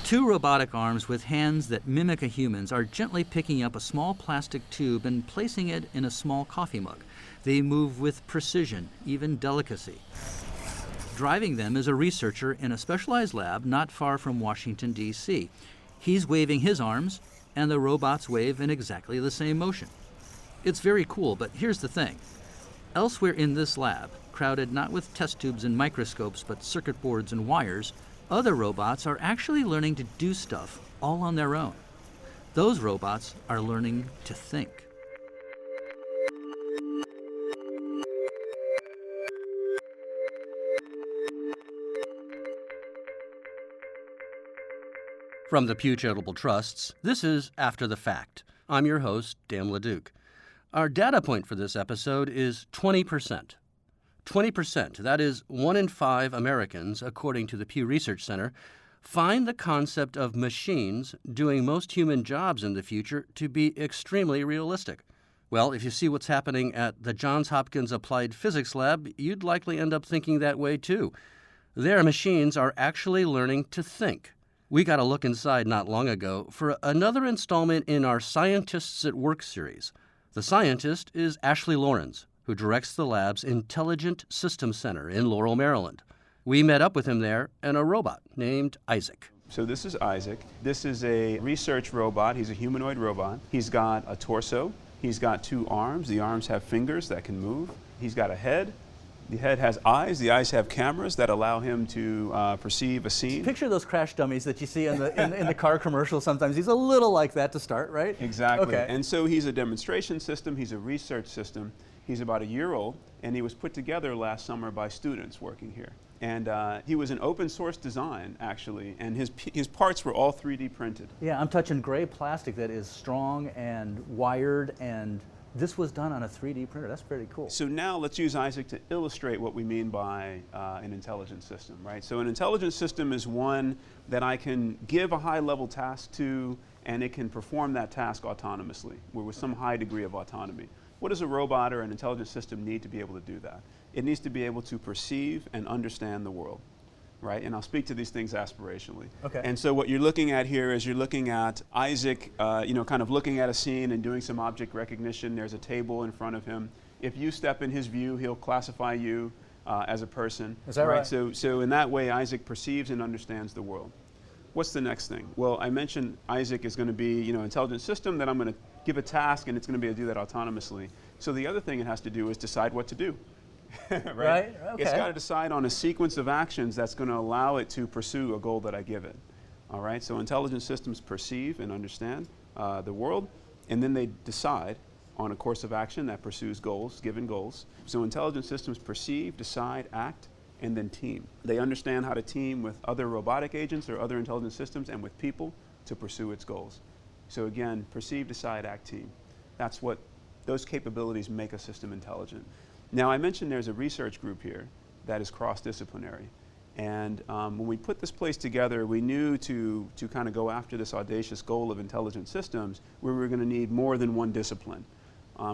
Two robotic arms with hands that mimic a human's are gently picking up a small plastic tube and placing it in a small coffee mug. They move with precision, even delicacy. Driving them is a researcher in a specialized lab not far from Washington, D.C. He's waving his arms, and the robots wave in exactly the same motion. It's very cool, but here's the thing. Elsewhere in this lab, crowded not with test tubes and microscopes, but circuit boards and wires, other robots are actually learning to do stuff all on their own. Those robots are learning to think. From the Pew Charitable Trusts, this is After the Fact. I'm your host, Dan LeDuc. Our data point for this episode is 20%. 20%, that is 1 in 5 Americans, according to the Pew Research Center, find the concept of machines doing most human jobs in the future to be extremely realistic. Well, if you see what's happening at the Johns Hopkins Applied Physics Lab, you'd likely end up thinking that way too. Their machines are actually learning to think. We got a look inside not long ago for another installment in our Scientists at Work series. The scientist is Ashley Llorens, who directs the lab's Intelligent Systems Center in Laurel, Maryland. We met up with him there and a robot named Isaac. So this is Isaac. This is a research robot. He's a humanoid robot. He's got a torso. He's got 2 arms. The arms have fingers that can move. He's got a head. The head has eyes. The eyes have cameras that allow him to perceive a scene. Picture those crash dummies that you see in the car commercials sometimes. He's a little like that to start, right? Exactly. Okay. And so he's a demonstration system. He's a research system. He's about a year old, and he was put together last summer by students working here. And he was an open source design, actually, and his parts were all 3D printed. Yeah, I'm touching gray plastic that is strong and wired, and this was done on a 3D printer. That's pretty cool. So now let's use Isaac to illustrate what we mean by an intelligent system, right? So an intelligent system is one that I can give a high-level task to, and it can perform that task autonomously, with some high degree of autonomy. What does a robot or an intelligent system need to be able to do that? It needs to be able to perceive and understand the world, right? And I'll speak to these things aspirationally. Okay. And so what you're looking at here is you're looking at Isaac, kind of looking at a scene and doing some object recognition. There's a table in front of him. If you step in his view, he'll classify you as a person. Is that right? So in that way, Isaac perceives and understands the world. What's the next thing? Well, I mentioned Isaac is going to be, intelligent system that I'm going to give a task, and it's going to be able to do that autonomously. So the other thing it has to do is decide what to do. Right? Okay. It's got to decide on a sequence of actions that's going to allow it to pursue a goal that I give it. All right? So intelligent systems perceive and understand the world, and then they decide on a course of action that pursues goals, given goals. So intelligent systems perceive, decide, act, and then team. They understand how to team with other robotic agents or other intelligent systems and with people to pursue its goals. So again, perceive, decide, act, team. That's what those capabilities make a system intelligent. Now, I mentioned there's a research group here that is cross-disciplinary. And when we put this place together, we knew to kind of go after this audacious goal of intelligent systems, we were going to need more than one discipline.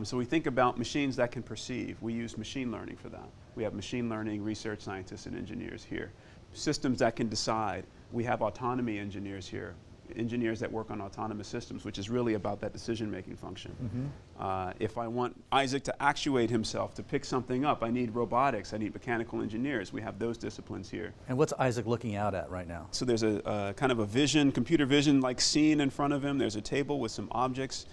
So we think about machines that can perceive. We use machine learning for that. We have machine learning research scientists and engineers here. Systems that can decide. We have autonomy engineers here. Engineers that work on autonomous systems, which is really about that decision-making function. Mm-hmm. If I want Isaac to actuate himself, to pick something up, I need robotics, I need mechanical engineers. We have those disciplines here. And what's Isaac looking out at right now? So there's a kind of a vision, computer vision-like scene in front of him. There's a table with some objects.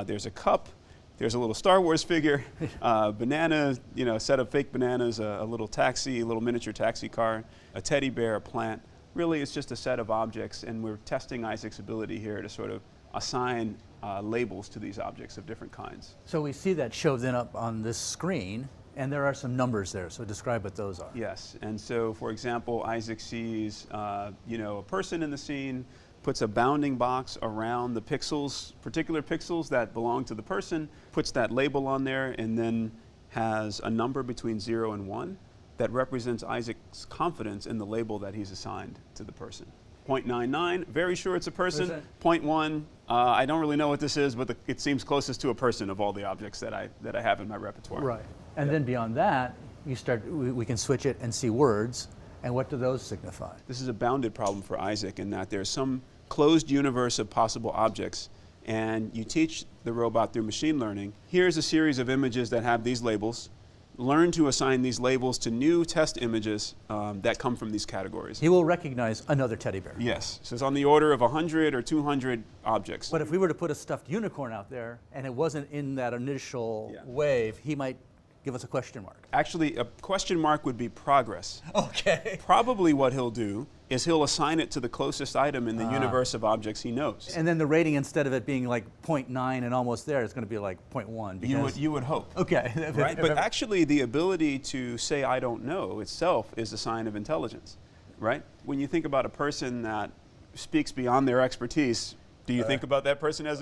There's a cup. There's a little Star Wars figure, banana, a set of fake bananas, a little taxi, a little miniature taxi car, a teddy bear, a plant. Really, it's just a set of objects, and we're testing Isaac's ability here to sort of assign labels to these objects of different kinds. So we see that show then up on this screen, and there are some numbers there, so describe what those are. Yes, and so, for example, Isaac sees, a person in the scene, puts a bounding box around the pixels, particular pixels that belong to the person, puts that label on there, and then has a number between 0 and 1 that represents Isaac's confidence in the label that he's assigned to the person. 0.99, very sure it's a person. 0.1, I don't really know what this is, but it seems closest to a person of all the objects that I have in my repertoire. Right, and then beyond that, we can switch it and see words. And what do those signify? This is a bounded problem for Isaac in that there's some closed universe of possible objects, and you teach the robot through machine learning, here's a series of images that have these labels. Learn to assign these labels to new test images that come from these categories. He will recognize another teddy bear. Yes, so it's on the order of 100 or 200 objects. But if we were to put a stuffed unicorn out there and it wasn't in that initial wave, he might give us a question mark. Actually, a question mark would be progress. Okay. Probably what he'll do is he'll assign it to the closest item in the universe of objects he knows. And then the rating, instead of it being like 0.9 and almost there, it's going to be like 0.1. You would hope. Okay. Right? But actually, the ability to say I don't know itself is a sign of intelligence, right? When you think about a person that speaks beyond their expertise, do you think about that person as,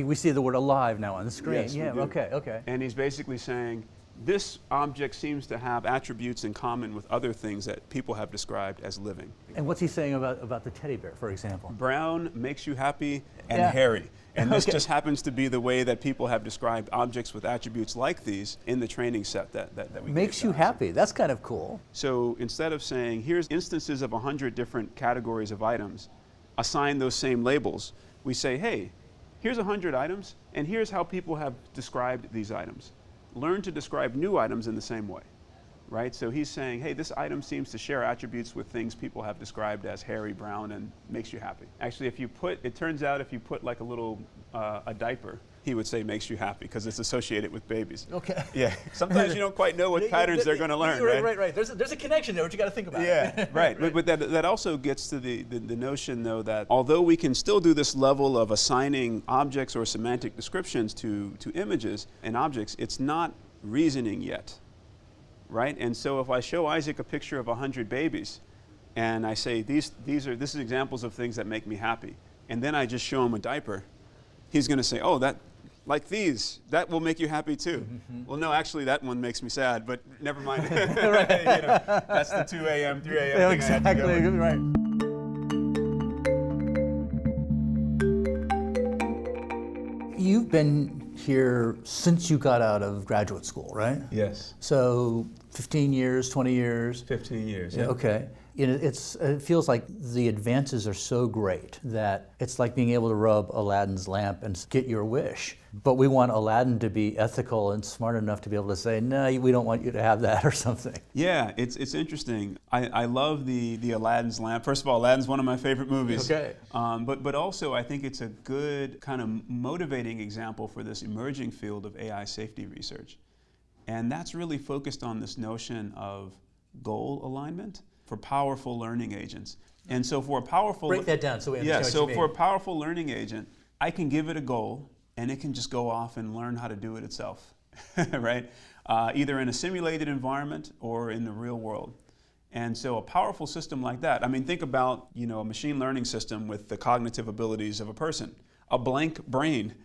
we see the word alive now on the screen. Yes, we yeah, do. okay. And he's basically saying, this object seems to have attributes in common with other things that people have described as living. And what's he saying about the teddy bear, for example? Brown makes you happy and hairy. And this just happens to be the way that people have described objects with attributes like these in the training set that we Makes gave you to happy. That's kind of cool. So instead of saying, here's instances of 100 different categories of items, assign those same labels, we say, hey, here's 100 items, and here's how people have described these items. Learn to describe new items in the same way, right? So he's saying, hey, this item seems to share attributes with things people have described as hairy, brown, and makes you happy. Actually, it turns out if you put like a little, a diaper, he would say makes you happy because it's associated with babies. Okay. Yeah. Sometimes you don't quite know what patterns they're going to learn, right? Right. There's a connection there, which you got to think about. Yeah, right. But that also gets to the notion, though, that although we can still do this level of assigning objects or semantic descriptions to images and objects, it's not reasoning yet, right? And so if I show Isaac a picture of 100 babies, and I say this is examples of things that make me happy, and then I just show him a diaper, he's going to say, oh, that will make you happy too. Mm-hmm. Well, no, actually that one makes me sad, but never mind. That's the 2 a.m., 3 a.m. Yeah, exactly, right. You've been here since you got out of graduate school, right? Yes. So 15 years, 20 years? 15 years, yeah. Okay. It feels like the advances are so great that it's like being able to rub Aladdin's lamp and get your wish. But we want Aladdin to be ethical and smart enough to be able to say, no, we don't want you to have that or something. Yeah, it's interesting. I love the Aladdin's lamp. First of all, Aladdin's one of my favorite movies. Okay. But also I think it's a good kind of motivating example for this emerging field of AI safety research. And that's really focused on this notion of goal alignment for powerful learning agents. And so for a powerful... Break that down so we understand what you mean. For a powerful learning agent, I can give it a goal and it can just go off and learn how to do it itself, right? Either in a simulated environment or in the real world. And so a powerful system like that, I mean, think about, a machine learning system with the cognitive abilities of a person. A blank brain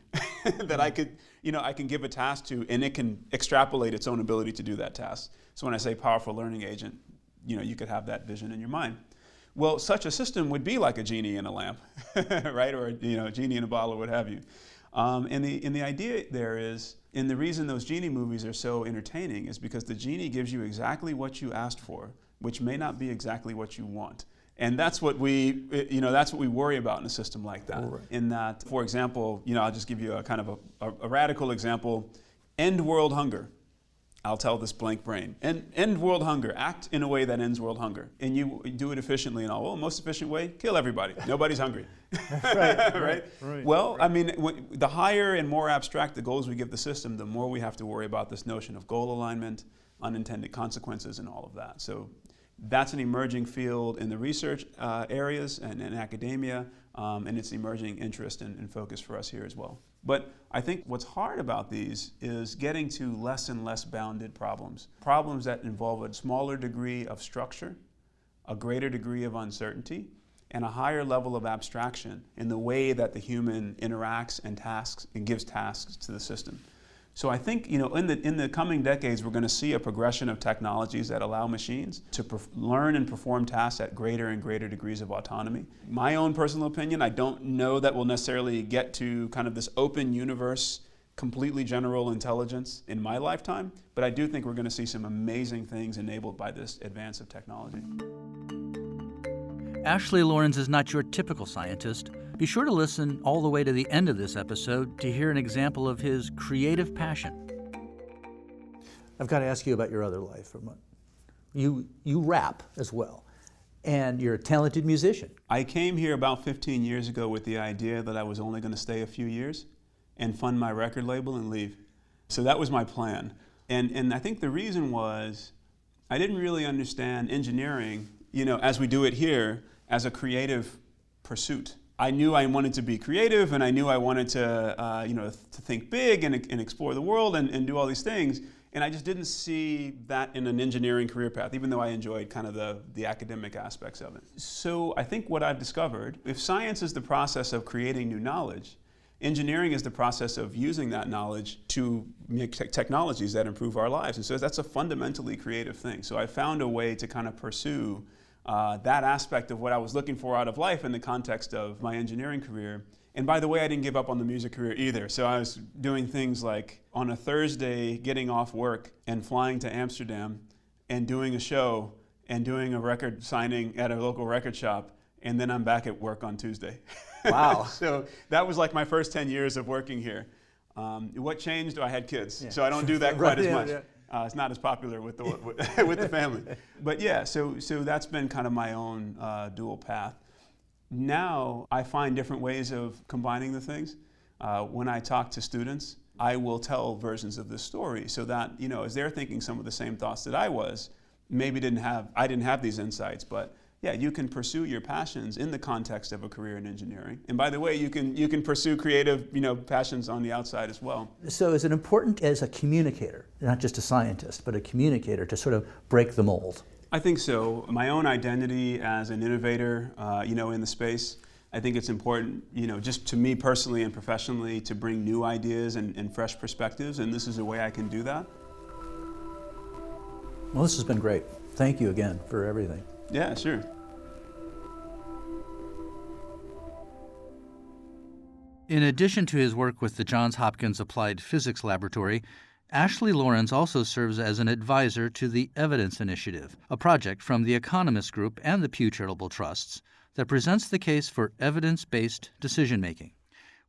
that I can give a task to and it can extrapolate its own ability to do that task. So when I say powerful learning agent, you could have that vision in your mind. Well, such a system would be like a genie in a lamp, right? Or a genie in a bottle or what have you. And the idea there is, and the reason those genie movies are so entertaining is because the genie gives you exactly what you asked for, which may not be exactly what you want. And that's what we worry about in a system like that. Right. In that, for example, I'll just give you a kind of a radical example. End world hunger. I'll tell this blank brain. End world hunger. Act in a way that ends world hunger. And you do it efficiently and all. Well, most efficient way, kill everybody. Nobody's hungry. Right? Well, I mean, the higher and more abstract the goals we give the system, the more we have to worry about this notion of goal alignment, unintended consequences, and all of that. So that's an emerging field in the research areas and in academia, and it's emerging interest and focus for us here as well. But I think what's hard about these is getting to less and less bounded problems. Problems that involve a smaller degree of structure, a greater degree of uncertainty, and a higher level of abstraction in the way that the human interacts and gives tasks to the system. So I think, in the coming decades, we're going to see a progression of technologies that allow machines to learn and perform tasks at greater and greater degrees of autonomy. My own personal opinion, I don't know that we'll necessarily get to kind of this open universe completely general intelligence in my lifetime, but I do think we're going to see some amazing things enabled by this advance of technology. Ashley Llorens is not your typical scientist. Be sure to listen all the way to the end of this episode to hear an example of his creative passion. I've got to ask you about your other life for a moment. You rap as well, and you're a talented musician. I came here about 15 years ago with the idea that I was only going to stay a few years and fund my record label and leave. So that was my plan. And I think the reason was I didn't really understand engineering, as we do it here, as a creative pursuit. I knew I wanted to be creative, and I knew I wanted to, to think big and explore the world and do all these things. And I just didn't see that in an engineering career path, even though I enjoyed kind of the academic aspects of it. So I think what I've discovered, if science is the process of creating new knowledge, engineering is the process of using that knowledge to make technologies that improve our lives. And so that's a fundamentally creative thing. So I found a way to kind of pursue that aspect of what I was looking for out of life in the context of my engineering career. And by the way, I didn't give up on the music career either. So I was doing things like on a Thursday, getting off work and flying to Amsterdam and doing a show and doing a record signing at a local record shop. And then I'm back at work on Tuesday. Wow. So that was like my first 10 years of working here. What changed? I had kids. Yeah. So I don't do that quite as much. Yeah. It's not as popular with the family. But yeah, so that's been kind of my own dual path. Now I find different ways of combining the things. When I talk to students, I will tell versions of this story so that, as they're thinking some of the same thoughts that I was, maybe I didn't have these insights, but yeah, you can pursue your passions in the context of a career in engineering. And by the way, you can pursue creative, passions on the outside as well. So is it important as a communicator, not just a scientist, but a communicator to sort of break the mold? I think so. My own identity as an innovator, in the space, I think it's important, just to me personally and professionally to bring new ideas and fresh perspectives, and this is a way I can do that. Well, this has been great. Thank you again for everything. Yeah, sure. In addition to his work with the Johns Hopkins Applied Physics Laboratory, Ashley Llorens also serves as an advisor to the Evidence Initiative, a project from the Economist Group and the Pew Charitable Trusts that presents the case for evidence-based decision-making.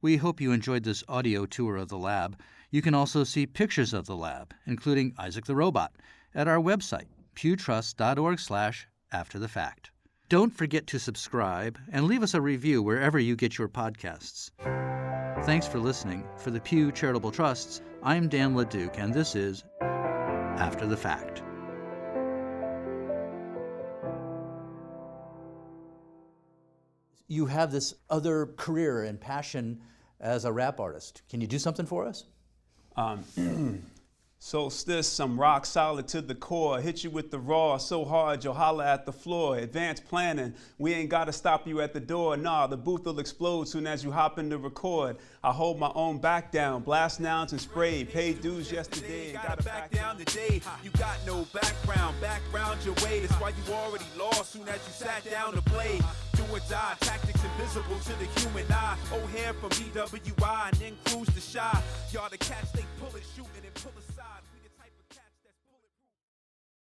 We hope you enjoyed this audio tour of the lab. You can also see pictures of the lab, including Isaac the Robot, at our website, pewtrust.org/afterthefact. Don't forget to subscribe and leave us a review wherever you get your podcasts. Thanks for listening. For the Pew Charitable Trusts, I'm Dan LeDuc, and this is After the Fact. You have this other career and passion as a rap artist. Can you do something for us? Solstice, I'm rock solid to the core. Hit you with the raw so hard you'll holler at the floor. Advanced planning, we ain't gotta stop you at the door. Nah, the booth will explode soon as you hop in to record. I hold my own back down, blast nouns and spray. Paid dues yesterday, gotta back down today. You got no background your way. That's why you already lost soon as you sat down to play. Do or die, tactics invisible to the human eye. O'Hare from BWI and then cruise to shy. Y'all the cats, they pull it, shooting and pull aside.